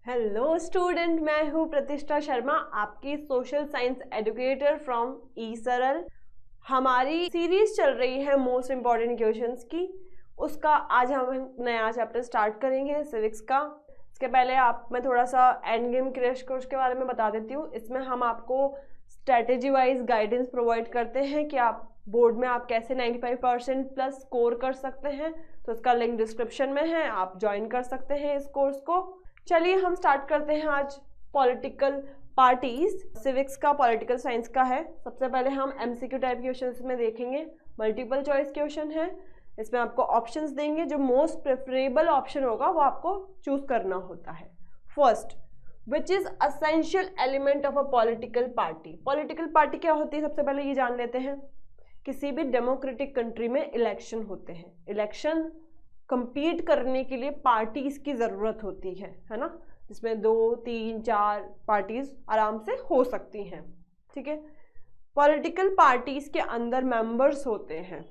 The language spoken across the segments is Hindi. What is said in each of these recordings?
हेलो स्टूडेंट, मैं हूँ प्रतिष्ठा शर्मा, आपकी सोशल साइंस एजुकेटर फ्रॉम ई सरल। हमारी सीरीज चल रही है मोस्ट इम्पॉर्टेंट क्वेश्चंस की। उसका आज हम नया चैप्टर स्टार्ट करेंगे सिविक्स का। इसके पहले मैं थोड़ा सा एंड गेम क्रैश कोर्स के बारे में बता देती हूँ। इसमें हम आपको स्ट्रेटेजी वाइज गाइडेंस प्रोवाइड करते हैं कि आप बोर्ड में आप कैसे 95% प्लस स्कोर कर सकते हैं। तो इसका लिंक डिस्क्रिप्शन में है, आप ज्वाइन कर सकते हैं इस कोर्स को। चलिए हम स्टार्ट करते हैं आज पॉलिटिकल पार्टीज। सिविक्स का पॉलिटिकल साइंस का है। सबसे पहले हम एमसीक्यू टाइप क्वेश्चंस में देखेंगे। मल्टीपल चॉइस क्वेश्चन है, इसमें आपको ऑप्शंस देंगे, जो मोस्ट प्रेफरेबल ऑप्शन होगा वो आपको चूज करना होता है। First, which is essential element of a political party. Political party क्या होती है, सबसे पहले ये जान लेते हैं। किसी भी डेमोक्रेटिक कंट्री में इलेक्शन होते हैं। इलेक्शन कंपीट करने के लिए पार्टीज की जरूरत होती है ना, जिसमें 2, 3, 4 पार्टीज आराम से हो सकती हैं। ठीक है, पॉलिटिकल पार्टीज के अंदर मेंबर्स होते हैं।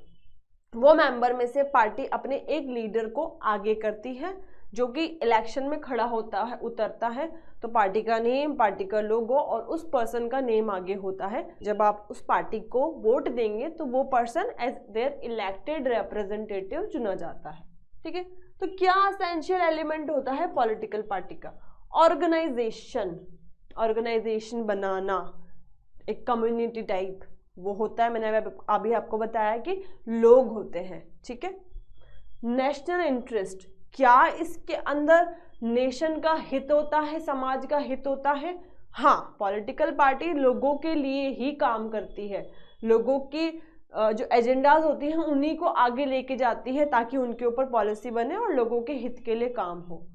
वो मेंबर में से पार्टी अपने एक लीडर को आगे करती है, जो कि इलेक्शन में खड़ा होता है, उतरता है। तो पार्टी का नेम, पार्टी का लोगो और उस पर्सन का नेम आगे होता है। जब आप उस पार्टी को वोट देंगे तो वो person as their elected representative चुना जाता है। ठीक है, तो क्या एसेंशियल एलिमेंट होता है पॉलिटिकल पार्टी का? ऑर्गेनाइजेशन बनाना, एक कम्युनिटी टाइप वो होता है। मैंने अभी आपको बताया कि लोग होते हैं। ठीक है, नेशनल इंटरेस्ट, क्या इसके अंदर नेशन का हित होता है, समाज का हित होता है? हाँ, पॉलिटिकल पार्टी लोगों के लिए ही काम करती है। लोगों की जो एजेंडाज होती हैं उन्हीं को आगे लेके जाती है, ताकि उनके ऊपर पॉलिसी बने और लोगों के हित के लिए काम हो।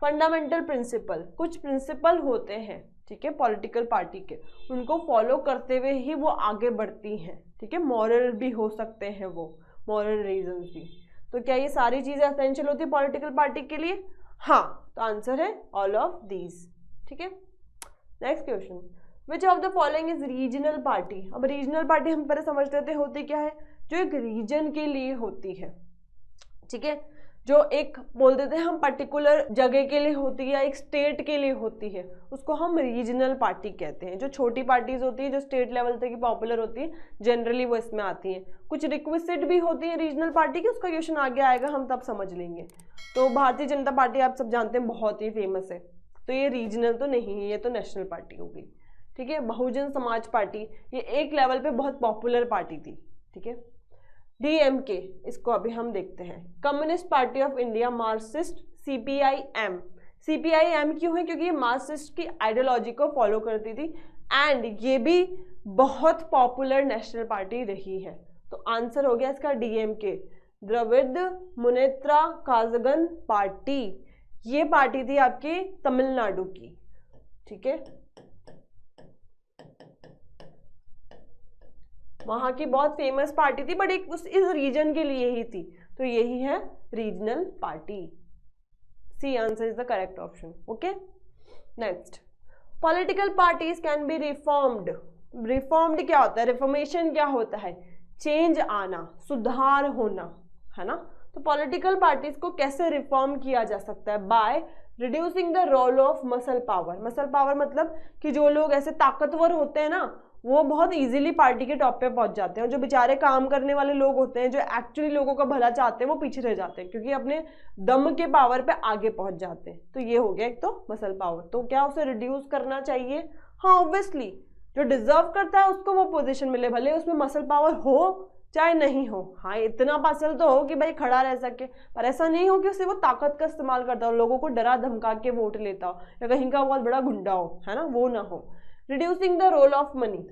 फंडामेंटल प्रिंसिपल, कुछ प्रिंसिपल होते हैं, ठीक है, पॉलिटिकल पार्टी के, उनको फॉलो करते हुए ही वो आगे बढ़ती हैं। ठीक है, मॉरल भी हो सकते हैं वो, मॉरल रीजंस भी। तो क्या ये सारी चीजें एसेंशियल होती है पॉलिटिकल पार्टी के लिए? हाँ, तो आंसर है ऑल ऑफ दीज। ठीक है, next question, which of the following is regional party. अब रीजनल पार्टी हम पहले समझ लेते हैं होती क्या है, जो एक रीजन के लिए होती है। ठीक है, जो एक बोल देते हैं हम पर्टिकुलर जगह के लिए होती है या एक स्टेट के लिए होती है, उसको हम रीजनल पार्टी कहते हैं। जो छोटी पार्टीज होती है, जो स्टेट लेवल तक की पॉपुलर होती है, जनरली वो इसमें आती हैं। कुछ रिक्वेस्टेड भी होती है रीजनल पार्टी की, उसका क्वेश्चन आगे आएगा, हम तब समझ लेंगे। तो भारतीय जनता पार्टी आप सब जानते हैं, बहुत ही फेमस है। तो ये रीजनल तो नहीं है, ये तो नेशनल पार्टी हो गई। ठीक है, बहुजन समाज पार्टी, ये एक लेवल पे बहुत पॉपुलर पार्टी थी। ठीक है, डीएमके, इसको अभी हम देखते हैं। Communist party of India, Marxist, CPIM. CPIM क्यों है? क्योंकि ये मार्क्सिस्ट की आइडियोलॉजी को फॉलो करती थी एंड ये भी बहुत पॉपुलर नेशनल पार्टी रही है। तो आंसर हो गया इसका डीएमके, द्रविड़ मुनेत्रा काज़गन पार्टी। ये पार्टी थी आपकी तमिलनाडु की। ठीक है, वहां की बहुत फेमस पार्टी थी, बट एक इस रीजन के लिए ही थी। तो यही है regional party. C answer is the correct option. Okay, next, political parties can be reformed. Reformed क्या होता है? रिफॉर्मेशन क्या होता है? चेंज आना, सुधार होना, है ना। तो पॉलिटिकल पार्टीज को कैसे रिफॉर्म किया जा सकता है? By reducing the role of muscle power. Muscle power मतलब कि जो लोग ऐसे ताकतवर होते हैं ना, वो बहुत इजीली पार्टी के टॉप पे पहुंच जाते हैं, और जो बेचारे काम करने वाले लोग होते हैं, जो एक्चुअली लोगों का भला चाहते हैं, वो पीछे रह जाते हैं, क्योंकि अपने दम के पावर पे आगे पहुंच जाते हैं। तो ये हो गया एक तो मसल पावर। तो क्या उसे रिड्यूस करना चाहिए? हाँ, ऑब्वियसली जो डिजर्व करता है उसको वो पोजीशन मिले, भले उसमें मसल पावर हो चाहे नहीं हो। हाँ, इतना मसल तो हो कि भाई खड़ा रह सके, पर ऐसा नहीं हो कि उसे वो ताकत का इस्तेमाल करता हो, लोगों को डरा धमका के वोट लेता हो, या कहीं का बहुत बड़ा गुंडा हो, है ना, वो ना हो। Reducing the role of money,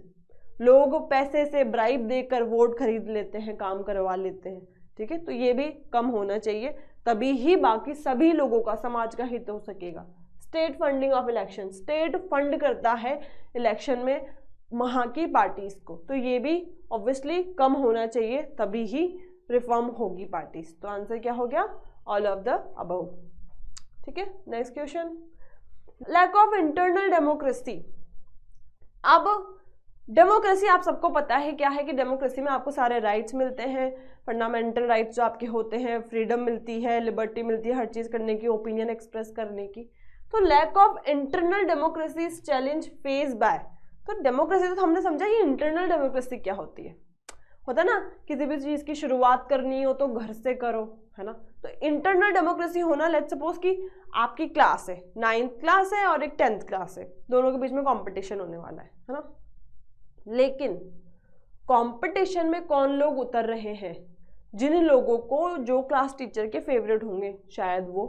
लोग पैसे से ब्राइब देकर वोट खरीद लेते हैं, काम करवा लेते हैं। ठीक है, तो ये भी कम होना चाहिए, तभी ही बाकी सभी लोगों का, समाज का हित हो सकेगा। State funding of election, state fund करता है इलेक्शन में वहाँ की पार्टीज को, तो ये भी ऑब्वियसली कम होना चाहिए, तभी ही रिफॉर्म होगी पार्टीज। तो आंसर क्या हो गया? All of the above. ठीक है, next question, lack of internal democracy. अब डेमोक्रेसी आप सबको पता है क्या है, कि डेमोक्रेसी में आपको सारे राइट्स मिलते हैं, फंडामेंटल राइट्स जो आपके होते हैं, फ्रीडम मिलती है, लिबर्टी मिलती है हर चीज़ करने की, ओपिनियन एक्सप्रेस करने की। तो lack of internal democracy is challenge face by, तो डेमोक्रेसी तो हमने समझा ये इंटरनल डेमोक्रेसी क्या होती है, होता ना किसी भी चीज की शुरुआत करनी हो तो घर से करो, है ना। तो इंटरनल डेमोक्रेसी होना, लेट्स सपोज कि आपकी क्लास है, 9th क्लास है और एक 10th क्लास है, दोनों के बीच में कंपटीशन होने वाला है ना। लेकिन कंपटीशन में कौन लोग उतर रहे हैं, जिन लोगों को जो क्लास टीचर के फेवरेट होंगे शायद वो,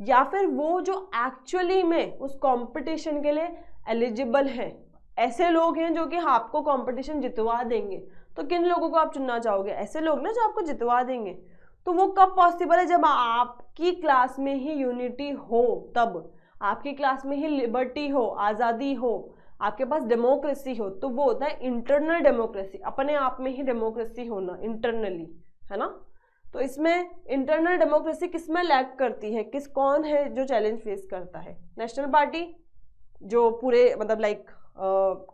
या फिर वो जो एक्चुअली में उस कंपटीशन के लिए एलिजिबल हैं, ऐसे लोग हैं जो कि आपको कंपटीशन जितवा देंगे। तो किन लोगों को आप चुनना चाहोगे, ऐसे लोग ना जो आपको जितवा देंगे। तो वो कब पॉसिबल है, जब आपकी क्लास में ही यूनिटी हो, तब आपकी क्लास में ही लिबर्टी हो, आज़ादी हो, आपके पास डेमोक्रेसी हो, तो वो होता है इंटरनल डेमोक्रेसी, अपने आप में ही डेमोक्रेसी होना इंटरनली, है ना। तो इसमें इंटरनल डेमोक्रेसी किस में लैक करती है, कौन है जो चैलेंज फेस करता है, नेशनल पार्टी जो पूरे मतलब लाइक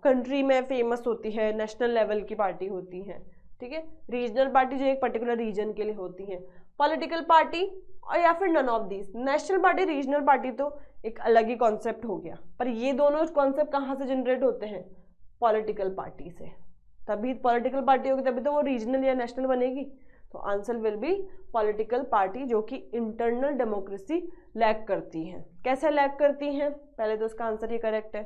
कंट्री में फेमस होती है, नेशनल लेवल की पार्टी होती है, ठीक है। रीजनल पार्टी जो एक पर्टिकुलर रीजन के लिए होती है, पॉलिटिकल पार्टी, और या फिर none of these. National party, regional party तो एक अलग ही कॉन्सेप्ट हो गया, पर ये दोनों कॉन्सेप्ट कहाँ से जनरेट होते हैं, पॉलिटिकल पार्टी से। तभी पॉलिटिकल पार्टी होगी तभी तो वो रीजनल या नेशनल बनेगी। तो answer will B political party, जो कि इंटरनल डेमोक्रेसी लैक करती है। कैसे लैक करती हैं, पहले तो उसका आंसर ये करेक्ट है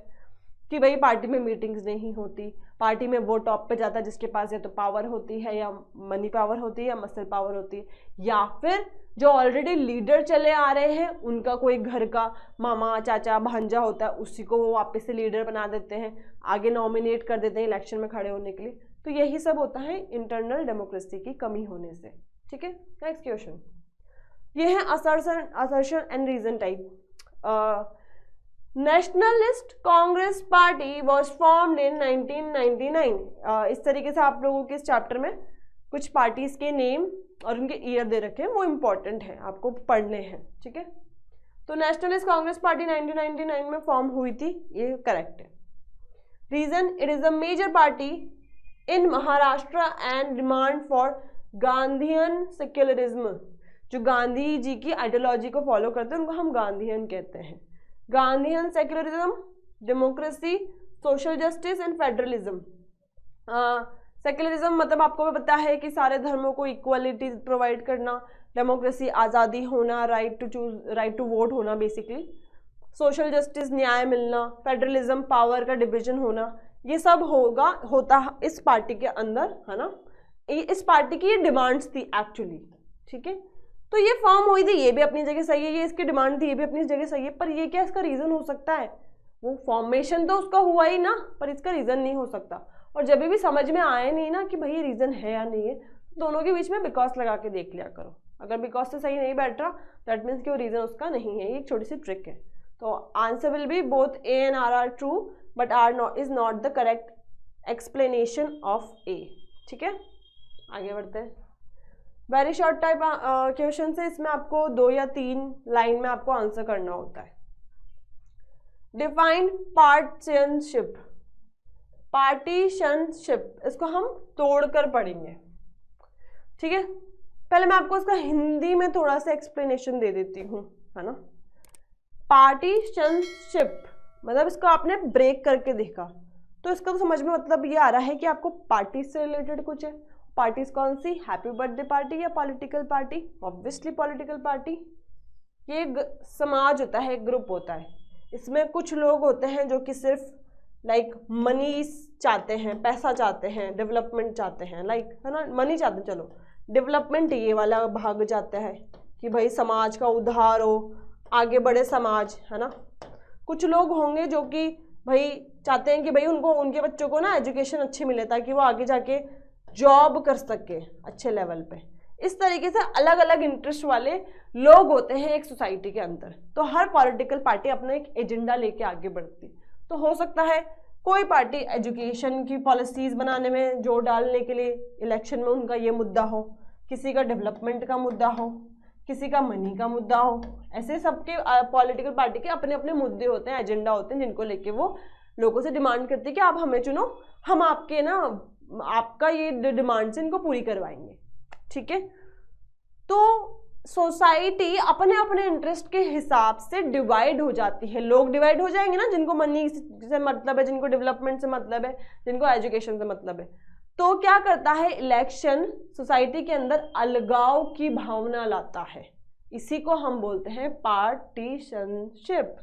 कि भाई पार्टी में मीटिंग्स नहीं होती, पार्टी में वो टॉप पे जाता है जिसके पास या तो पावर होती है, या मनी पावर होती है, या मसल पावर होती है, या फिर जो ऑलरेडी लीडर चले आ रहे हैं उनका कोई घर का मामा चाचा भांजा होता है, उसी को वो वापस से लीडर बना देते हैं, आगे नॉमिनेट कर देते हैं इलेक्शन में खड़े होने के लिए। तो यही सब होता है इंटरनल डेमोक्रेसी की कमी होने से, ठीक है। नेक्स्ट क्वेश्चन, ये है assertion and reason type. Nationalist Congress Party was formed in 1999। इस तरीके से आप लोगों के इस चैप्टर में कुछ पार्टीज के नेम और उनके ईयर दे रखे हैं, वो इंपॉर्टेंट है, आपको पढ़ने हैं, ठीक है। तो नेशनलिस्ट कांग्रेस पार्टी 1999 में फॉर्म हुई थी, ये करेक्ट है। Reason, it is a major party in Maharashtra and demand for Gandhian secularism. जो गांधी जी की आइडियोलॉजी को फॉलो करते हैं उनको हम गांधीयन कहते हैं। Gandhian secularism, democracy, social justice and federalism. Secularism मतलब आपको भी पता है कि सारे धर्मों को इक्वलिटी प्रोवाइड करना, डेमोक्रेसी आज़ादी होना, right to choose, right to vote होना बेसिकली, सोशल जस्टिस न्याय मिलना, फेडरलिज्म पावर का डिवीजन होना, ये सब होता इस पार्टी के अंदर, है ना। इस पार्टी की ये डिमांड्स थी एक्चुअली, ठीक है। तो ये फॉर्म हुई थी, ये भी अपनी जगह सही है, ये इसकी डिमांड थी, ये भी अपनी जगह सही है, पर ये क्या इसका रीज़न हो सकता है, वो फॉर्मेशन तो उसका हुआ ही ना, पर इसका रीज़न नहीं हो सकता। और जब भी समझ में आए नहीं ना कि भाई ये रीज़न है या नहीं है, तो दोनों के बीच में बिकॉज लगा के देख लिया करो। अगर बिकॉज से सही नहीं बैठ रहा दैट मीन्स कि वो रीज़न उसका नहीं है, ये एक छोटी सी ट्रिक है। तो answer will be both A and R true, but R is not the correct explanation of A, ठीक है। आगे बढ़ते हैं। वेरी शॉर्ट टाइप क्वेश्चन से, इसमें आपको 2 या 3 लाइन में आपको आंसर करना होता है। डिफाइन पार्टीशनशिप। पार्टीशनशिप, इसको हम तोड़कर पढ़ेंगे, ठीक है। पहले मैं आपको इसका हिंदी में थोड़ा सा एक्सप्लेनेशन दे देती हूँ, है ना। पार्टीशनशिप मतलब इसको आपने ब्रेक करके देखा तो इसका तो समझ में मतलब ये आ रहा है कि आपको पार्टी से रिलेटेड कुछ है। पार्टीज कौन सी, हैप्पी बर्थडे पार्टी या political party, obviously political party. ये समाज होता है, एक ग्रुप होता है, इसमें कुछ लोग होते हैं जो कि सिर्फ लाइक मनी चाहते हैं, पैसा चाहते हैं, डेवलपमेंट चाहते हैं, लाइक है ना, मनी चाहते हैं, चलो डेवलपमेंट ये वाला भाग जाता है कि भाई समाज का उद्धार हो, आगे बढ़े समाज, है ना। कुछ लोग होंगे जो कि भाई चाहते हैं कि भाई उनको, उनके बच्चों को ना एजुकेशन अच्छी मिले ताकि वो आगे जाके जॉब कर सके अच्छे लेवल पे। इस तरीके से अलग अलग इंटरेस्ट वाले लोग होते हैं एक सोसाइटी के अंदर। तो हर पॉलिटिकल पार्टी अपना एक एजेंडा लेके आगे बढ़ती। तो हो सकता है कोई पार्टी एजुकेशन की पॉलिसीज बनाने में जोर डालने के लिए इलेक्शन में उनका ये मुद्दा हो, किसी का डेवलपमेंट का मुद्दा हो, किसी का मनी का मुद्दा हो। ऐसे सबके पॉलिटिकल पार्टी के अपने अपने मुद्दे होते हैं, एजेंडा होते हैं, जिनको लेके वो लोगों से डिमांड करती है कि आप हमें चुनो, हम आपके ना आपका ये डिमांड से इनको पूरी करवाएंगे, ठीक है। तो सोसाइटी अपने अपने इंटरेस्ट के हिसाब से डिवाइड हो जाती है। लोग डिवाइड हो जाएंगे ना, जिनको मनी से मतलब है, जिनको डेवलपमेंट से मतलब है, जिनको एजुकेशन से मतलब है। तो क्या करता है, इलेक्शन सोसाइटी के अंदर अलगाव की भावना लाता है। इसी को हम बोलते हैं partisanship.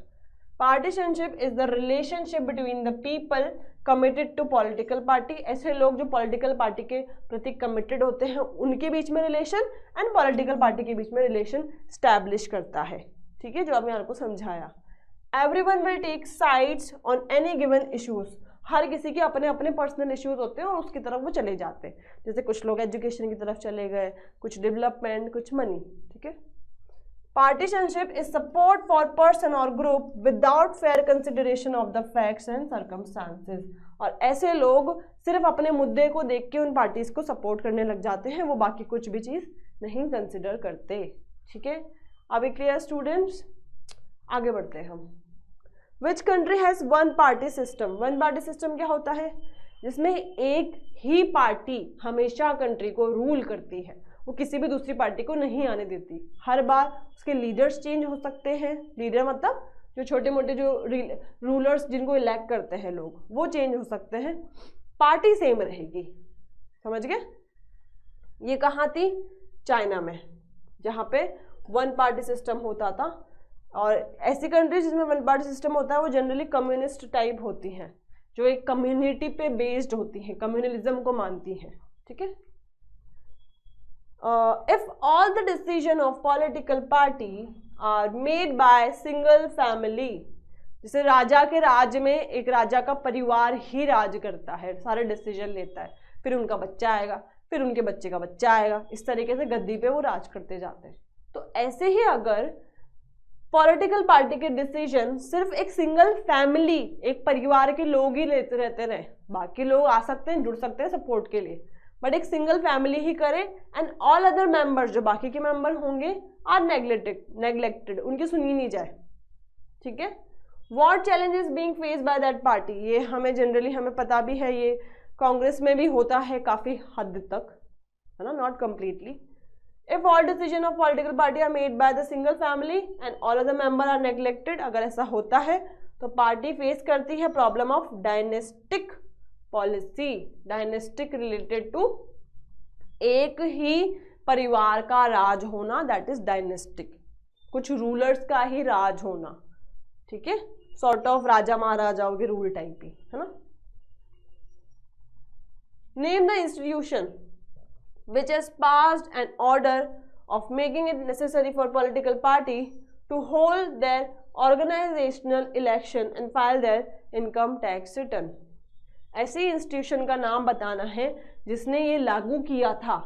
Partisanship is the relationship between the people committed to political party. ऐसे लोग जो पॉलिटिकल पार्टी के प्रति कमिटेड होते हैं, उनके बीच में रिलेशन, एंड पॉलिटिकल पार्टी के बीच में रिलेशन स्टैब्लिश करता है। ठीक है, जो अभी आपको समझाया। Everyone will take sides on any given issues. हर किसी के अपने अपने पर्सनल इश्यूज होते हैं और उसकी तरफ वो चले जाते हैं। जैसे कुछ लोग एजुकेशन की तरफ चले गए, कुछ डेवलपमेंट, कुछ मनी। ठीक है। Partisanship is support for person or group without fair consideration of the facts and circumstances। और ऐसे लोग सिर्फ अपने मुद्दे को देख के उन पार्टीज को सपोर्ट करने लग जाते हैं, वो बाकी कुछ भी चीज नहीं कंसिडर करते। ठीक है, अभी क्लियर स्टूडेंट्स? आगे बढ़ते हैं हम। Which country has one party system? One party system क्या होता है? जिसमें एक ही पार्टी हमेशा कंट्री को रूल करती है, वो किसी भी दूसरी पार्टी को नहीं आने देती। हर बार उसके लीडर्स चेंज हो सकते हैं। लीडर मतलब जो छोटे मोटे जो रूलर्स जिनको इलेक्ट करते हैं लोग, वो चेंज हो सकते हैं, पार्टी सेम रहेगी। समझ गए? ये कहाँ थी? चाइना में, जहाँ पे वन पार्टी सिस्टम होता था। और ऐसी कंट्रीज जिसमें वन पार्टी सिस्टम होता है वो जनरली कम्युनिस्ट टाइप होती हैं, जो एक कम्युनिटी पे बेस्ड होती हैं, कम्युनलिज्म को मानती हैं। ठीक है। If all the decision of political party are made by single family, जैसे राजा के राज में एक राजा का परिवार ही राज करता है, सारे डिसीजन लेता है, फिर उनका बच्चा आएगा, फिर उनके बच्चे का बच्चा आएगा, इस तरीके से गद्दी पे वो राज करते जाते हैं। तो ऐसे ही अगर पॉलिटिकल पार्टी के डिसीजन सिर्फ एक सिंगल फैमिली, एक परिवार के लोग ही लेते रहते रहे, बाकी लोग आ सकते हैं, जुड़ सकते हैं सपोर्ट के लिए, बट एक सिंगल फैमिली ही करे, एंड ऑल अदर मेंबर्स, जो बाकी के मेंबर होंगे, आर नेग्लेक्टेड, उनकी सुनी नहीं जाए। ठीक है। What challenges being faced by that party? ये हमें जनरली हमें पता भी है, ये कांग्रेस में भी होता है काफी हद तक, है ना, not completely. If all decision of political party are made by the single family and all other member are neglected, अगर ऐसा होता है तो पार्टी फेस करती है problem of dynastic policy. Dynastic related to एक ही परिवार का राज होना, दैट इज डायनेस्टिक, कुछ रूलर्स का ही राज होना। ठीक है, सॉर्ट ऑफ राजा महाराजाओं के रूल टाइप ही, है ना। Name the institution which has passed an order of making it necessary for political party to hold their organizational election and file their income tax return। ऐसे इंस्टीट्यूशन का नाम बताना है जिसने ये लागू किया था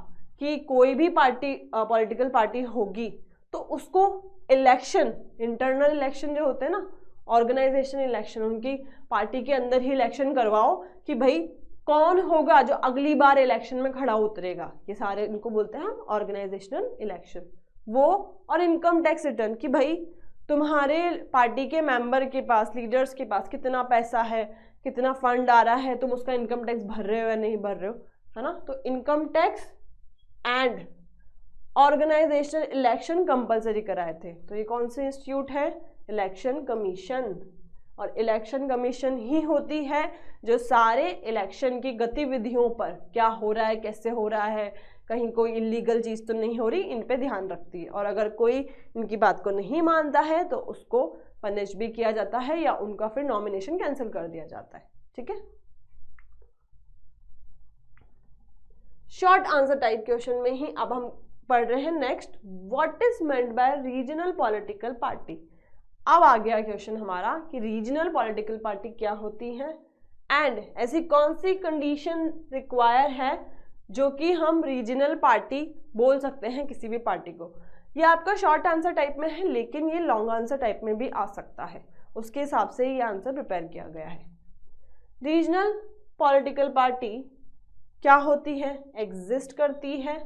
कि कोई भी पार्टी पॉलिटिकल पार्टी होगी तो उसको इलेक्शन, इंटरनल इलेक्शन जो होते हैं ना, ऑर्गेनाइजेशन इलेक्शन, उनकी पार्टी के अंदर ही इलेक्शन करवाओ कि भाई कौन होगा जो अगली बार इलेक्शन में खड़ा उतरेगा। ये सारे इनको बोलते हैं हम ऑर्गेनाइजेशनल इलेक्शन। वो और इनकम टैक्स रिटर्न कि भाई तुम्हारे पार्टी के मेंबर के पास, लीडर्स के पास कितना पैसा है, कितना फंड आ रहा है, तुम उसका इनकम टैक्स भर रहे हो या नहीं भर रहे हो, है ना। तो income tax and organisational election compulsory कराए थे। तो ये कौन से इंस्टीट्यूट है? Election commission. और इलेक्शन कमीशन ही होती है जो सारे इलेक्शन की गतिविधियों पर क्या हो रहा है, कैसे हो रहा है, कहीं कोई इलीगल चीज़ तो नहीं हो रही, इन पे ध्यान रखती है। और अगर कोई इनकी बात को नहीं मानता है तो उसको पनिश भी किया जाता है या उनका फिर नॉमिनेशन कैंसिल कर दिया जाता है। ठीक है। शॉर्ट आंसर टाइप क्वेश्चन में ही अब हम पढ़ रहे हैं next, what is meant by regional political party. अब आ गया क्वेश्चन हमारा कि रीजनल पॉलिटिकल पार्टी क्या होती है एंड ऐसी कौन सी कंडीशन रिक्वायर है जो कि हम रीजनल पार्टी बोल सकते हैं किसी भी पार्टी को। ये आपका शॉर्ट आंसर टाइप में है, लेकिन ये लॉन्ग आंसर टाइप में भी आ सकता है, उसके हिसाब से ये आंसर प्रिपेयर किया गया है। रीजनल पॉलिटिकल पार्टी क्या होती है? एग्जिस्ट करती है,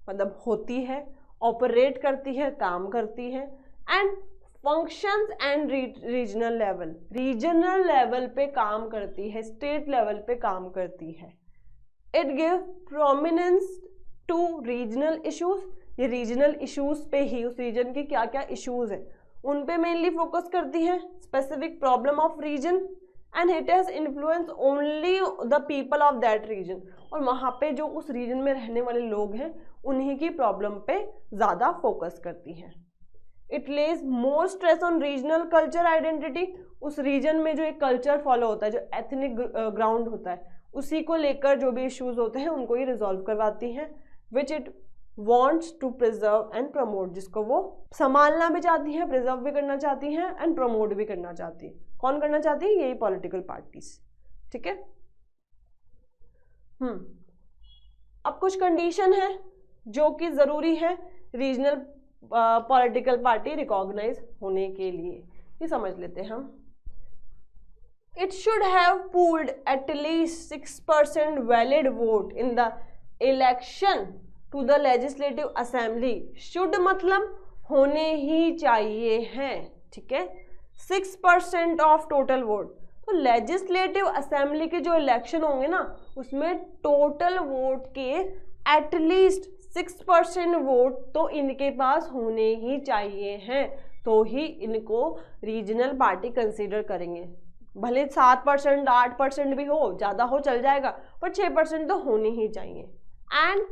मतलब होती है, ऑपरेट करती है, काम करती है, and functions and regional level पे काम करती है, स्टेट लेवल पे काम करती है। It give prominence to regional issues, ये रीजनल इश्यूज पे ही, उस रीजन के क्या क्या इश्यूज हैं उन पे मेनली फोकस करती है, specific problem of region, and it has influence only the people of that region, और वहाँ पे जो उस रीजन में रहने वाले लोग हैं उन्हीं की प्रॉब्लम पे ज़्यादा फोकस करती है। It Lay's more stress on regional culture identity, उस रीजन में जो एक कल्चर फॉलो होता है, जो एथनिक ग्राउंड होता है, उसी को लेकर जो भी इश्यूज होते हैं उनको ये रिजॉल्व करवाती हैं, which it wants to preserve and promote, जिसको वो संभालना भी चाहती हैं, प्रिजर्व भी करना चाहती हैं एंड प्रमोट भी करना चाहती है। कौन करना चाहती है? यही पॉलिटिकल पार्टीज। ठीक है। अब कुछ कंडीशन है जो कि जरूरी है रीजनल पॉलिटिकल पार्टी रिकॉग्नाइज होने के लिए, ये समझ लेते हैं हम। It should have pooled at least 6% valid vote in the election to the legislative assembly. Should मतलब होने ही चाहिए हैं, ठीक है। 6% ऑफ टोटल वोट, तो लेजिस्लेटिव असेंबली के जो इलेक्शन होंगे ना उसमें टोटल वोट के एटलीस्ट 6% वोट तो इनके पास होने ही चाहिए हैं, तो ही इनको रीजनल पार्टी कंसीडर करेंगे। भले 7% 8% भी हो, ज़्यादा हो चल जाएगा, पर 6% तो होने ही चाहिए। एंड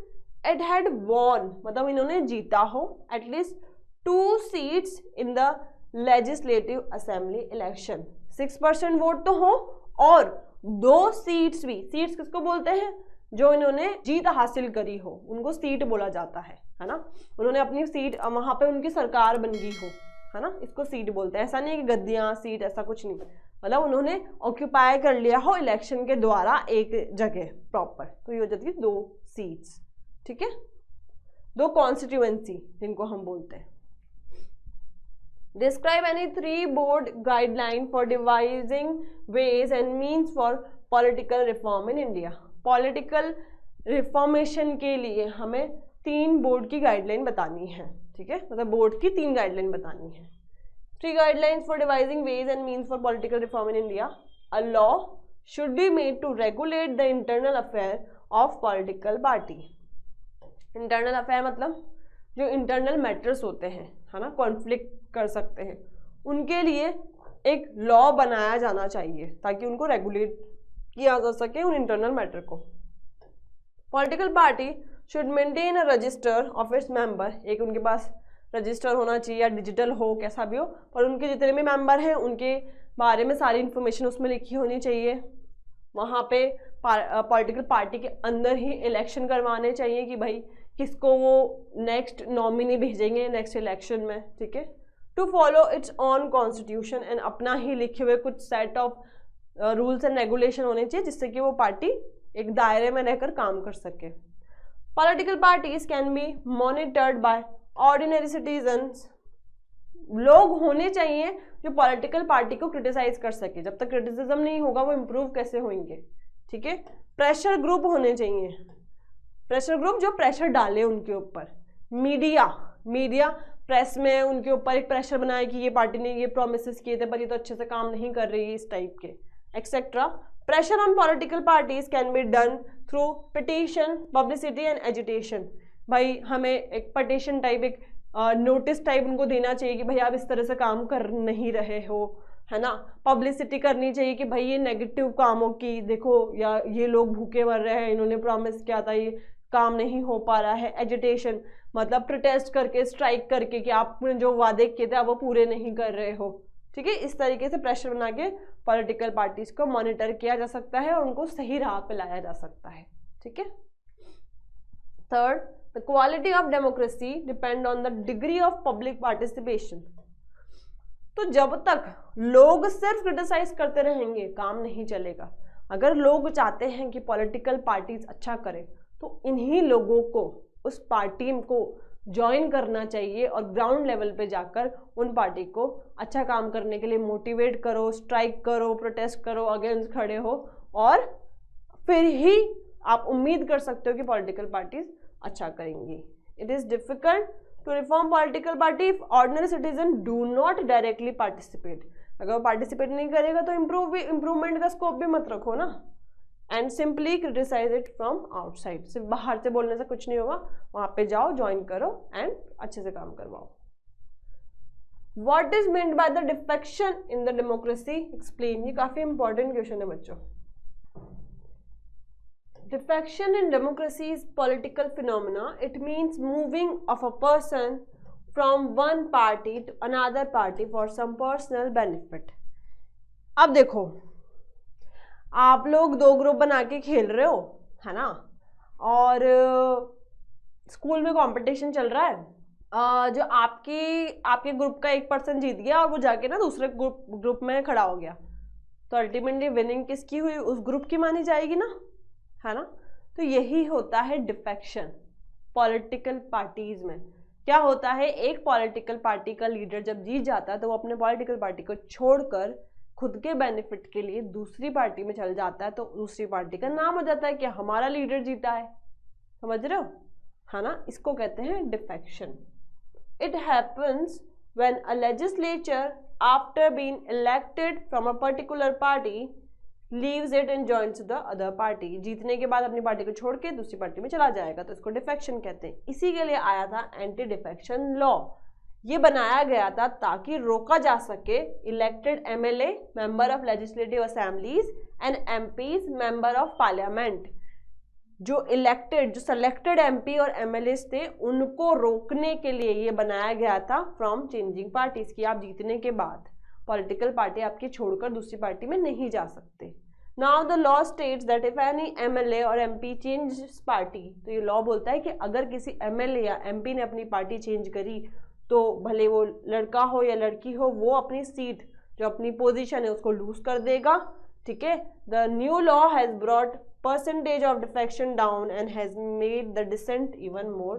इट हैड वॉन, मतलब इन्होंने जीता हो at least 2 seats in the legislative assembly election. 6% vote तो हो और 2 सीट्स भी, सीट्स किसको बोलते हैं? जो इन्होंने जीत हासिल करी हो उनको सीट बोला जाता है ना। उन्होंने अपनी सीट, वहां पे उनकी सरकार बन गई हो, है ना, इसको सीट बोलते हैं। ऐसा नहीं कि गद्दियां सीट, ऐसा कुछ नहीं, मतलब उन्होंने ऑक्यूपाई कर लिया हो इलेक्शन के द्वारा एक जगह प्रॉपर, तो ये हो जाती है 2 सीट्स। ठीक है, 2 कॉन्स्टिट्यूएंसी जिनको हम बोलते हैं। Describe any 3 board guideline for devising ways and means for political reform in India. Political reformation के लिए हमें 3 बोर्ड की गाइडलाइन बतानी है, ठीक है, मतलब बोर्ड की 3 गाइडलाइन बतानी है। 3 guidelines for devising ways and means for political reform in India. A law should be made to regulate the internal affair of political party. Internal affair मतलब जो internal matters होते हैं, है ना, कॉन्फ्लिक्ट कर सकते हैं, उनके लिए एक लॉ बनाया जाना चाहिए ताकि उनको रेगुलेट किया जा सके उन इंटरनल मैटर को। Political party should maintain a resistor of its member, एक उनके पास रजिस्टर होना चाहिए या डिजिटल हो, कैसा भी हो, पर उनके जितने भी मेंबर हैं उनके बारे में सारी इन्फॉर्मेशन उसमें लिखी होनी चाहिए। वहाँ पे पॉलिटिकल पार्टी के अंदर ही इलेक्शन करवाने चाहिए कि भाई किसको वो नेक्स्ट नॉमिनी भेजेंगे नेक्स्ट इलेक्शन में, ठीक है। To follow its own constitution and, अपना ही लिखे हुए कुछ set of rules and regulation होने चाहिए जिससे कि वो पार्टी एक दायरे में रहकर काम कर सके। Political parties can B monitored by ordinary citizens, लोग होने चाहिए जो पॉलिटिकल पार्टी को क्रिटिसाइज कर सके। जब तक क्रिटिसिज्म नहीं होगा वो इम्प्रूव कैसे होंगे, ठीक है। प्रेशर ग्रुप होने चाहिए, प्रेशर ग्रुप जो प्रेशर डाले उनके ऊपर। मीडिया प्रेस में उनके ऊपर एक प्रेशर बनाए कि ये पार्टी ने ये प्रोमिसेस किए थे पर ये तो अच्छे से काम नहीं कर रही है, इस टाइप के etcetera. Pressure on political parties can be done through petition, publicity and agitation. भाई हमें एक पटिशन टाइप, एक नोटिस टाइप उनको देना चाहिए कि भाई आप इस तरह से काम कर नहीं रहे हो, है ना। पब्लिसिटी करनी चाहिए कि भाई ये नेगेटिव कामों की देखो, या ये लोग भूखे मर रहे हैं, इन्होंने प्रॉमिस किया था, ये काम नहीं हो पा रहा है। एजिटेशन मतलब प्रोटेस्ट करके, स्ट्राइक करके कि आपने जो वादे किए थे आप वो पूरे नहीं कर रहे हो, ठीक है। इस तरीके से प्रेशर बना के पॉलिटिकल पार्टीज को मॉनिटर किया जा सकता है और उनको सही राह पे लाया जा सकता है, ठीक है। Third, the quality of democracy depend on the degree of public participation. तो जब तक लोग सिर्फ क्रिटिसाइज करते रहेंगे काम नहीं चलेगा। अगर लोग चाहते हैं कि पॉलिटिकल पार्टीज अच्छा करें तो इन्हीं लोगों को उस पार्टी को ज्वाइन करना चाहिए और ग्राउंड लेवल पे जाकर उन पार्टी को अच्छा काम करने के लिए मोटिवेट करो, स्ट्राइक करो, प्रोटेस्ट करो, अगेंस्ट खड़े हो, और फिर ही आप उम्मीद कर सकते हो कि पॉलिटिकल पार्टीज अच्छा करेंगी। It is difficult to reform political party if ordinary citizen do not directly participate. अगर वो पार्टिसिपेट नहीं करेगा तो इम्प्रूवमेंट का स्कोप भी मत रखो ना। And simply criticise it from outside. सिर्फ बाहर से बोलने से कुछ नहीं होगा, वहां पे जाओ, ज्वाइन करो एंड अच्छे से काम करवाओ। What is meant by the defection in the democracy? Explain। ये काफी इंपॉर्टेंट क्वेश्चन है बच्चों। Defection in democracy is political phenomena. It means moving of a person from one party to another party for some personal benefit. अब देखो, आप लोग 2 ग्रुप बना के खेल रहे हो, है ना, और स्कूल में कंपटीशन चल रहा है। जो आपके ग्रुप का एक पर्सन जीत गया और वो जाके ना दूसरे ग्रुप में खड़ा हो गया, तो अल्टीमेटली विनिंग किसकी हुई? उस ग्रुप की मानी जाएगी ना, है ना। तो यही होता है डिफेक्शन पॉलिटिकल पार्टीज में। क्या होता है, एक पॉलिटिकल पार्टी का लीडर जब जीत जाता है तो वो अपने पॉलिटिकल पार्टी को छोड़कर खुद के बेनिफिट के लिए दूसरी पार्टी में चल जाता है, तो दूसरी पार्टी का नाम हो जाता है कि हमारा लीडर जीता है। समझ रहे हो, है ना। इसको कहते हैं defection. It happens when a legislature, after being elected from a particular party, leaves it and joins the other party। जीतने के बाद अपनी पार्टी को छोड़ के दूसरी पार्टी में चला जाएगा, तो इसको डिफेक्शन कहते हैं। इसी के लिए आया था एंटी डिफेक्शन लॉ। ये बनाया गया था ताकि रोका जा सके elected MLA, member of legislative assemblies, and MPs, member of parliament. जो इलेक्टेड, जो सेलेक्टेड MP और MLAs थे, उनको रोकने के लिए ये बनाया गया था फ्रॉम चेंजिंग पार्टीज, की आप जीतने के बाद पॉलिटिकल पार्टी आपकी छोड़कर दूसरी पार्टी में नहीं जा सकते। Now the law states that if any MLA और MP चेंज पार्टी, तो ये लॉ बोलता है कि अगर किसी MLA या MP ने अपनी पार्टी चेंज करी, तो भले वो लड़का हो या लड़की हो, वो अपनी सीट, जो अपनी पोजीशन है, उसको लूज कर देगा। ठीक है। The new law has brought percentage of defection down and has made the dissent even more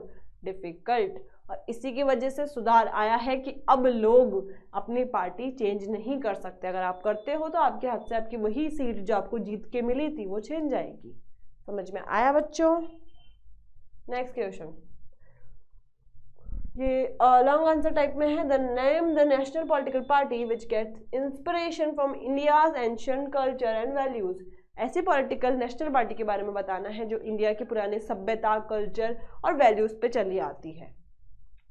difficult। और इसी की वजह से सुधार आया है कि अब लोग अपनी पार्टी चेंज नहीं कर सकते। अगर आप करते हो तो आपके हाथ से आपकी वही सीट जो आपको जीत के मिली थी वो छीन जाएगी। समझ में आया बच्चों? नेक्स्ट क्वेश्चन, ये लॉन्ग आंसर टाइप में है। The name the national political party which gets inspiration from India's ancient culture and values. ऐसी पॉलिटिकल नेशनल पार्टी के बारे में बताना है जो इंडिया के पुराने सभ्यता, कल्चर और वैल्यूज पे चली आती है।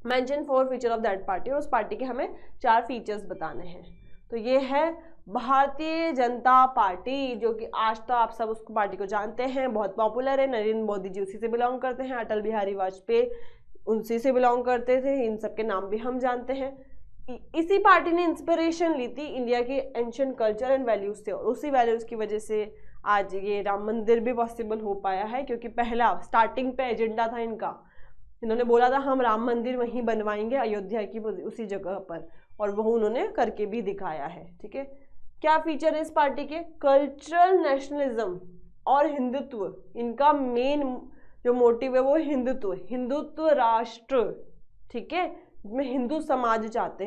Mention 4 feature of that party, और उस पार्टी के हमें 4 फीचर्स बताने हैं। तो ये है भारतीय जनता पार्टी, जो कि आज तो आप सब उसको पार्टी को जानते हैं, बहुत पॉपुलर है। नरेंद्र मोदी जी उसी से बिलोंग करते हैं, अटल बिहारी वाजपेयी उनसे से बिलोंग करते थे, इन सब के नाम भी हम जानते हैं। इसी पार्टी ने इंस्पिरेशन ली थी इंडिया के एंशिएंट कल्चर एंड वैल्यूज से, और उसी वैल्यूज की वजह से आज ये राम मंदिर भी पॉसिबल हो पाया है, क्योंकि पहला स्टार्टिंग पे एजेंडा था इनका। इन्होंने बोला था हम राम मंदिर वहीं बनवाएंगे अयोध्या की उसी जगह पर, और वो उन्होंने करके भी दिखाया है। ठीक है। क्या फीचर है इस पार्टी के? कल्चरल नेशनलिज्म और हिंदुत्व। इनका मेन जो मोटिव है वो हिंदुत्व, हिंदुत्व राष्ट्र। ठीक है, में हिंदू समाज चाहते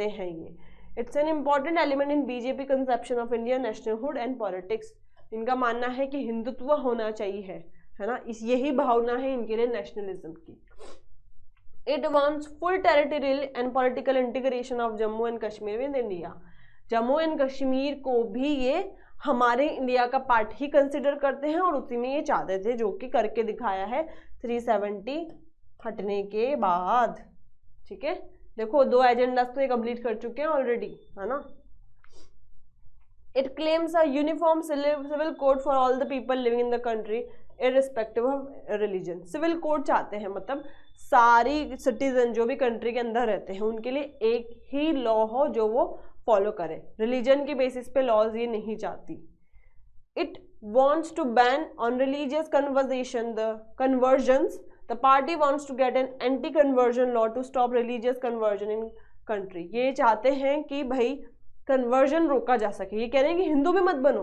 हैं ये। It's an important element in BJP conception of Indian nationalhood and politics. इनका मानना है कि हिंदुत्व होना चाहिए है ना, इस यही भावना है इनके लिए नेशनलिज्म की। It wants full territorial and political integration of Jammu and Kashmir with India. Jammu and Kashmir को भी ये हमारे इंडिया का पार्ट ही कंसिडर करते हैं, और उसी में ये चाहते थे, जो कि करके दिखाया है 370 हटने के बाद। ठीक है, देखो 2 एजेंडास तो ये कंप्लीट कर चुके हैं ऑलरेडी, है ना। It claims a uniform civil code for all the people living in the country irrespective of religion. Civil code चाहते हैं, मतलब सारी सिटीजन जो भी कंट्री के अंदर रहते हैं उनके लिए एक ही लॉ हो जो वो फॉलो करे। रिलीजन की बेसिस पे लॉज ये नहीं चाहती। It wants to ban on religious conversions. The party wants to get an anti-conversion law to stop religious conversion in country। ये चाहते हैं कि भाई कन्वर्जन रोका जा सके। ये कह रहे हैं कि हिंदू भी मत बनो,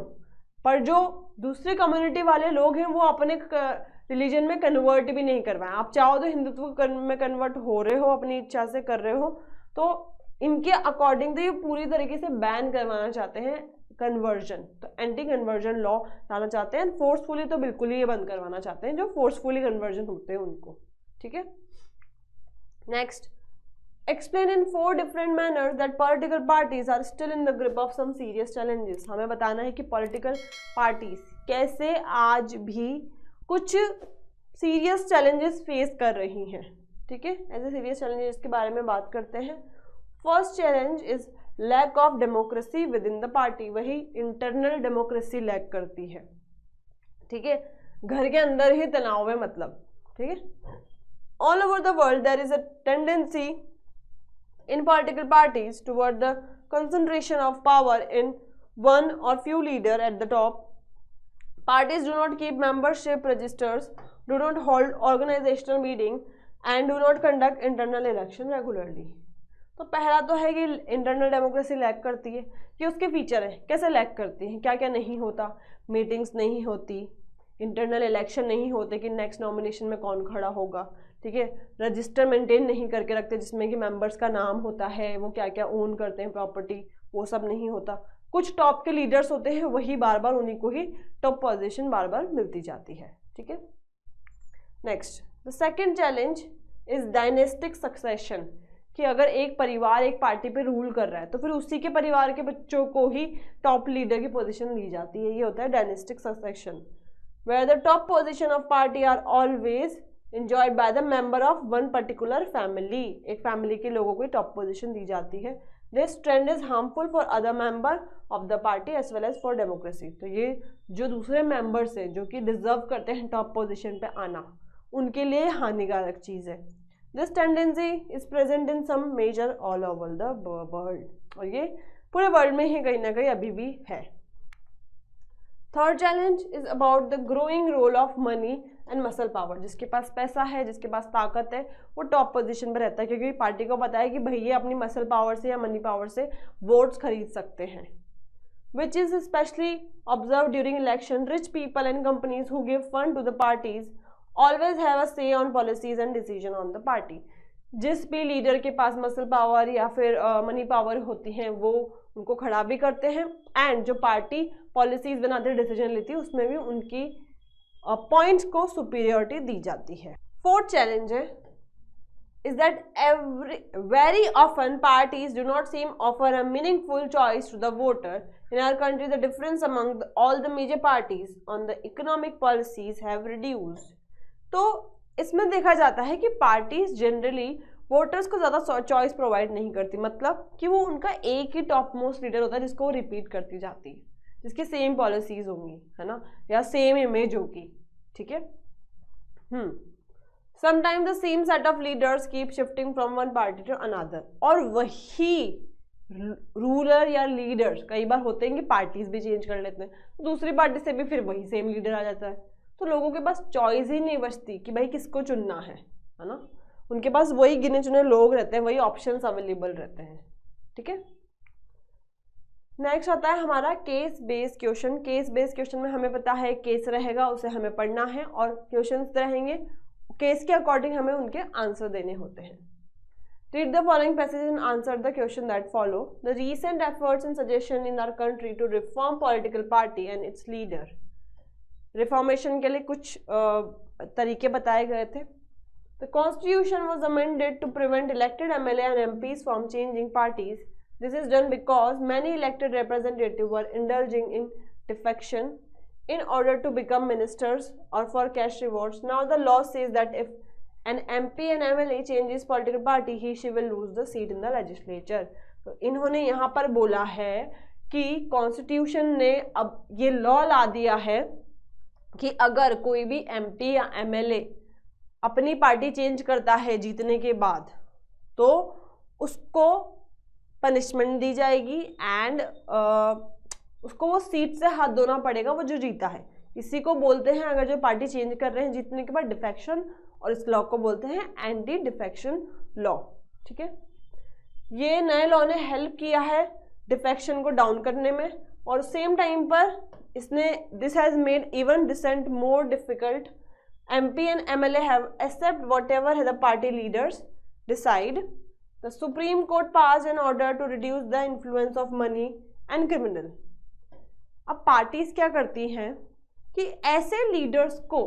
पर जो दूसरी कम्युनिटी वाले लोग हैं वो अपने रिलीजन में कन्वर्ट भी नहीं करवाएं। आप चाहो तो हिंदुत्व में कन्वर्ट हो रहे हो, अपनी इच्छा से कर रहे हो, तो इनके अकॉर्डिंग तो ये पूरी तरीके से बैन करवाना चाहते हैं कन्वर्जन। तो एंटी कन्वर्जन लॉ लाना चाहते हैं। फोर्सफुली तो बिल्कुल ही ये बंद करवाना चाहते हैं जो फोर्सफुली कन्वर्जन होते हैं उनको। ठीक है। Next, explain in 4 different manners that political parties are still in the grip of some serious challenges. हमें बताना है कि पॉलिटिकल पार्टीज कैसे आज भी कुछ सीरियस चैलेंजेस फेस कर रही हैं। ठीक है, ऐसे सीरियस चैलेंजेस के बारे में बात करते हैं। First challenge is lack of democracy within the party. वही इंटरनल डेमोक्रेसी लैक करती है। ठीक है, घर के अंदर ही तनाव है मतलब। ठीक है, all over the world there is a tendency in political parties toward the concentration of power in one or few leader at the top. Parties do not keep membership registers, do not hold organizational meeting and do not conduct internal election regularly. तो पहला तो है कि इंटरनल डेमोक्रेसी लैक करती है। कि उसके फीचर है, कैसे लैक करती है, क्या क्या नहीं होता, मीटिंग्स नहीं होती, इंटरनल इलेक्शन नहीं होते कि नेक्स्ट नॉमिनेशन में कौन खड़ा होगा। ठीक है, रजिस्टर मेंटेन नहीं करके रखते जिसमें कि मेंबर्स का नाम होता है, वो क्या क्या ओन करते हैं प्रॉपर्टी, वो सब नहीं होता। कुछ टॉप के लीडर्स होते हैं, वही बार बार उन्हीं को ही टॉप पोजीशन बार बार मिलती जाती है। ठीक है, next the second challenge is dynastic succession. कि अगर एक परिवार एक पार्टी पे रूल कर रहा है तो फिर उसी के परिवार के बच्चों को ही टॉप लीडर की पोजीशन दी जाती है। ये होता है dynastic succession, where the top position of party are always enjoyed by the member of one particular family। एक फैमिली के लोगों को टॉप पोजीशन दी जाती है। This trend is harmful for other member of the party as well as for democracy। तो ये जो दूसरे मेंबर्स हैं जो कि डिजर्व करते हैं टॉप पोजीशन पे आना, उनके लिए हानिकारक चीज़ है। This tendency is present in some major all over the world। और ये पूरे वर्ल्ड में ही कहीं ना कहीं अभी भी है। Third challenge is about the growing role of money and muscle power. जिसके पास पैसा है, जिसके पास ताकत है, वो टॉप पोजीशन पर रहता है क्योंकि पार्टी को पता है कि भैया अपनी मसल पावर से या मनी पावर से वोट्स खरीद सकते हैं। Which is specially observe during election. Rich people and companies who give fund to the parties always have a say on policies and decision on the party. जिस भी लीडर के पास मसल पावर या फिर मनी पावर होती हैं वो उनको खड़ा भी करते हैं, एंड जो पार्टी पॉलिसीज बनाते हैं, डिसीजन लेती है, उसमें भी उनकी पॉइंट्स को सुपीरियरिटी दी जाती है। फोर्थ चैलेंज है is that very often parties do not seem offer a meaningful choice to the voter. In our country, the difference among all the major parties on the economic policies have reduced. तो इसमें देखा जाता है कि पार्टीज जनरली वोटर्स को ज़्यादा चॉइस प्रोवाइड नहीं करती। मतलब कि वो उनका एक ही टॉप मोस्ट लीडर होता है जिसको वो रिपीट करती जाती है, जिसकी सेम पॉलिसीज होंगी, है ना, या सेम इमेज होगी। ठीक है, Sometimes the same set of leaders keep shifting from one party to another। और वही रूलर या लीडर्स कई बार होते हैं कि पार्टीज भी चेंज कर लेते हैं, दूसरी पार्टी से भी फिर वही सेम लीडर आ जाता है। तो लोगों के पास चॉइस ही नहीं बचती कि भाई किसको चुनना है ना। उनके पास वही गिने चुने लोग रहते हैं, वही ऑप्शंस अवेलेबल रहते हैं। ठीक है, नेक्स्ट आता है हमारा case based question. Case based question में हमें पता है केस रहेगा, उसे हमें पढ़ना है और क्वेश्चंस रहेंगे, केस के अकॉर्डिंग हमें उनके आंसर देने होते हैं। Read the following passage and answer the question that follow. The recent efforts and suggestion in our country to reform political party and its leader. Reformation के लिए कुछ तरीके बताए गए थे। The constitution was amended to prevent elected MLA and MPs from changing parties. This is done because many elected representatives were indulging in defection in order to become ministers or for cash rewards. Now the law says that if an MP and MLA changes political party, she will lose the seat in the legislature. तो इन्होंने यहाँ पर बोला है कि कॉन्स्टिट्यूशन ने अब ये लॉ ला दिया है कि अगर कोई भी MP या MLA अपनी पार्टी चेंज करता है जीतने के बाद, तो उसको पनिशमेंट दी जाएगी एंड उसको वो सीट से हाथ धोना पड़ेगा, वो जो जीता है। इसी को बोलते हैं, अगर जो पार्टी चेंज कर रहे हैं जीतने के बाद, डिफेक्शन, और इस लॉ को बोलते हैं एंटी डिफेक्शन लॉ। ठीक है, ये नए लॉ ने हेल्प किया है डिफेक्शन को डाउन करने में, और सेम टाइम पर इसने this has made even dissent more difficult. MP and MLA have accept whatever the party leaders decide. The Supreme Court passed an order to reduce the influence of money and criminal. अब पार्टीज क्या करती हैं कि ऐसे लीडर्स को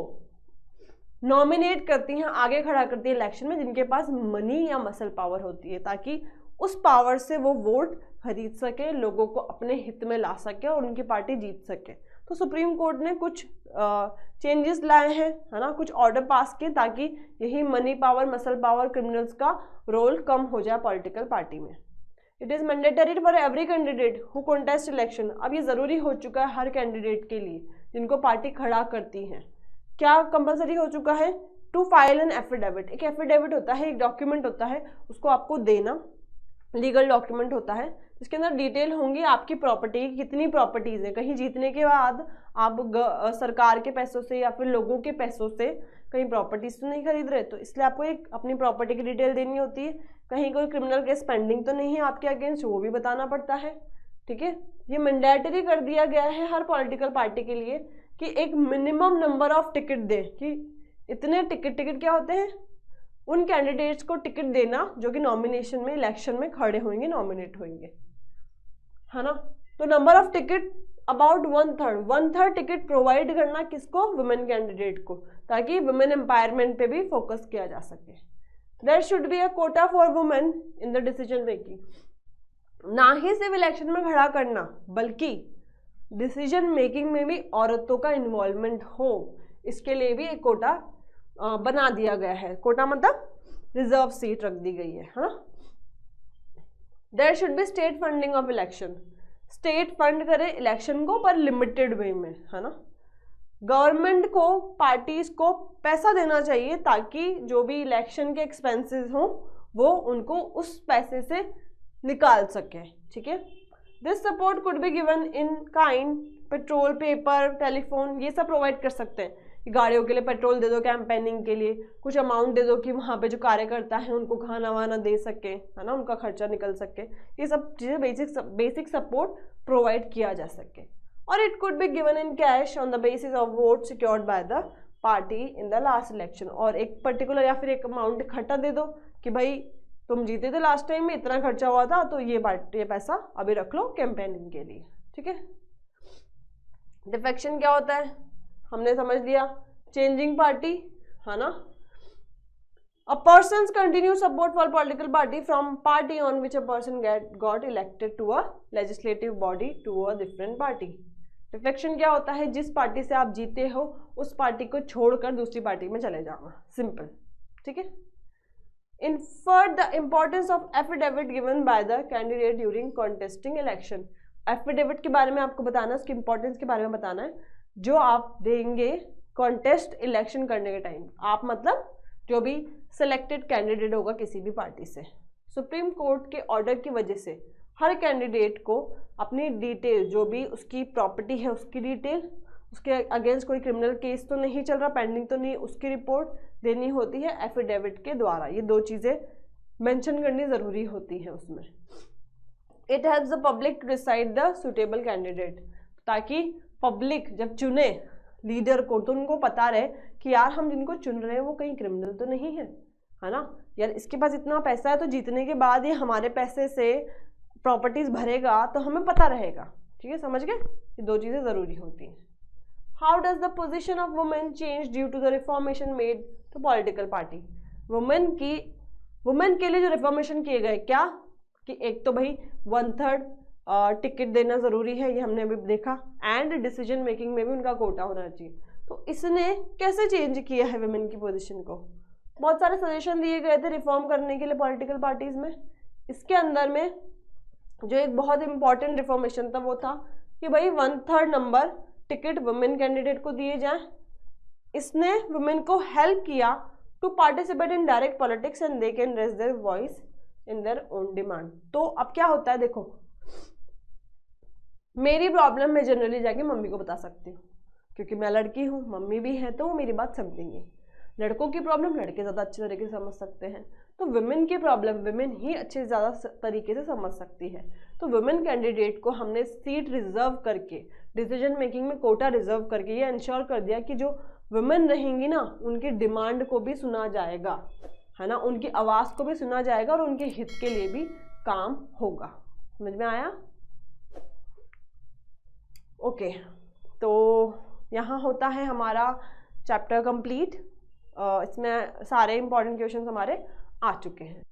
नॉमिनेट करती हैं, आगे खड़ा करती है इलेक्शन में जिनके पास मनी या मसल पावर होती है, ताकि उस पावर से वो वोट खरीद सके, लोगों को अपने हित में ला सके और उनकी पार्टी जीत सके। तो सुप्रीम कोर्ट ने कुछ चेंजेस लाए हैं, है ना, कुछ ऑर्डर पास किए ताकि यही money power, muscle power, criminals का रोल कम हो जाए पॉलिटिकल पार्टी में। It is mandatory for every candidate who contest election. अब ये ज़रूरी हो चुका है हर कैंडिडेट के लिए जिनको पार्टी खड़ा करती है। क्या कंपलसरी हो चुका है? To file an affidavit. एक एफिडेविट होता है, एक डॉक्यूमेंट होता है, उसको आपको देना, लीगल डॉक्यूमेंट होता है जिसके अंदर डिटेल होंगी आपकी प्रॉपर्टी की, कितनी प्रॉपर्टीज है। कहीं जीतने के बाद आप सरकार के पैसों से या फिर लोगों के पैसों से कहीं प्रॉपर्टीज तो नहीं खरीद रहे, तो इसलिए आपको एक अपनी प्रॉपर्टी की डिटेल देनी होती है। कहीं कोई क्रिमिनल केस पेंडिंग तो नहीं है आपके अगेंस्ट, वो भी बताना पड़ता है। ठीक है, ये मैंडेटरी कर दिया गया है हर पॉलिटिकल पार्टी के लिए कि एक मिनिमम नंबर ऑफ टिकट दे, कि इतने टिकट क्या होते हैं, उन कैंडिडेट्स को टिकट देना जो कि नॉमिनेशन में, इलेक्शन में खड़े होंगे, नॉमिनेट होंगे, है ना। तो number of ticket about 1/3 ticket provide करना किसको? वुमेन कैंडिडेट को, ताकि वुमेन एम्पावरमेंट पे भी फोकस किया जा सके। There should be a quota for women in the decision making. ना ही सिर्फ इलेक्शन में खड़ा करना, बल्कि डिसीजन मेकिंग में भी औरतों का इन्वॉल्वमेंट हो, इसके लिए भी एक कोटा बना दिया गया है। कोटा मतलब रिजर्व सीट रख दी गई है ना। There should be state funding of election. State fund करे इलेक्शन को, पर लिमिटेड वे में, है ना। गवर्नमेंट को, पार्टीज को पैसा देना चाहिए ताकि जो भी इलेक्शन के एक्सपेंसेस हों वो उनको उस पैसे से निकाल सके। ठीक है, this support could be given in kind, petrol, paper, telephone, ये सब प्रोवाइड कर सकते हैं। गाड़ियों के लिए पेट्रोल दे दो, कैंपेनिंग के लिए कुछ अमाउंट दे दो कि वहाँ पे जो कार्यकर्ता है उनको खाना वाना दे सके, है ना, उनका खर्चा निकल सके। ये सब चीज़ें बेसिक सपोर्ट प्रोवाइड किया जा सके। और it could be given in cash on the basis of vote secured by the party in the last election. और एक पर्टिकुलर या फिर एक अमाउंट इकट्ठा दे दो कि भाई तुम जीते थे लास्ट टाइम में, इतना खर्चा हुआ था, तो ये पैसा अभी रख लो कैंपेनिंग के लिए। ठीक है, डिफेक्शन क्या होता है हमने समझ लिया, चेंजिंग पार्टी, है ना। A person's continued support for political party from party on which a person got elected to a legislative body to a different party. Defection क्या होता है? जिस पार्टी से आप जीते हो उस पार्टी को छोड़कर दूसरी पार्टी में चले जाना, सिंपल। ठीक है, infer the importance of affidavit given by the candidate during contesting election. Affidavit के बारे में आपको बताना है, उसकी इंपॉर्टेंस के बारे में बताना है, जो आप देंगे कॉन्टेस्ट इलेक्शन करने के टाइम। आप मतलब जो भी सिलेक्टेड कैंडिडेट होगा किसी भी पार्टी से। सुप्रीम कोर्ट के ऑर्डर की वजह से हर कैंडिडेट को अपनी डिटेल, जो भी उसकी प्रॉपर्टी है उसकी डिटेल, उसके अगेंस्ट कोई क्रिमिनल केस तो नहीं चल रहा, पेंडिंग तो नहीं, उसकी रिपोर्ट देनी होती है एफिडेविट के द्वारा। ये दो चीज़ें मेंशन करनी ज़रूरी होती है उसमें। It helps the public to decide the suitable candidate, ताकि पब्लिक जब चुने लीडर को तो उनको पता रहे कि यार हम जिनको चुन रहे हैं वो कहीं क्रिमिनल तो नहीं है, है ना, यार इसके पास इतना पैसा है तो जीतने के बाद ये हमारे पैसे से प्रॉपर्टीज भरेगा, तो हमें पता रहेगा। ठीक है, समझ गए, ये दो चीज़ें ज़रूरी होती हैं। How does the position of women change due to the reformation made to political party. Women के लिए जो रिफॉर्मेशन किए गए, क्या कि एक तो भाई 1/3 टिकट देना ज़रूरी है, ये हमने अभी देखा, एंड डिसीजन मेकिंग में भी उनका कोटा होना चाहिए। तो इसने कैसे चेंज किया है वुमेन की पोजीशन को? बहुत सारे सजेशन दिए गए थे रिफॉर्म करने के लिए पॉलिटिकल पार्टीज में। इसके अंदर में जो एक बहुत इंपॉर्टेंट रिफॉर्मेशन था वो था कि भाई 1/3 नंबर टिकट वुमेन कैंडिडेट को दिए जाए। इसने वुमेन को हेल्प किया to participate in direct politics and they can raise their voice in their own demand. तो अब क्या होता है, देखो मेरी प्रॉब्लम मैं जनरली जाके मम्मी को बता सकती हूँ क्योंकि मैं लड़की हूँ, मम्मी भी है तो वो मेरी बात समझेंगे। लड़कों की प्रॉब्लम लड़के ज़्यादा अच्छे तरीके से समझ सकते हैं, तो वुमेन की प्रॉब्लम वुमेन ही अच्छे से ज़्यादा तरीके से समझ सकती है। तो वुमेन कैंडिडेट को हमने सीट रिजर्व करके, डिसीजन मेकिंग में कोटा रिजर्व करके ये इंश्योर कर दिया कि जो वुमेन रहेंगी ना उनकी डिमांड को भी सुना जाएगा, है ना, उनकी आवाज़ को भी सुना जाएगा और उनके हित के लिए भी काम होगा। समझ में आया? ओके, तो यहाँ होता है हमारा चैप्टर कंप्लीट। इसमें सारे इंपॉर्टेंट क्वेश्चन हमारे आ चुके हैं।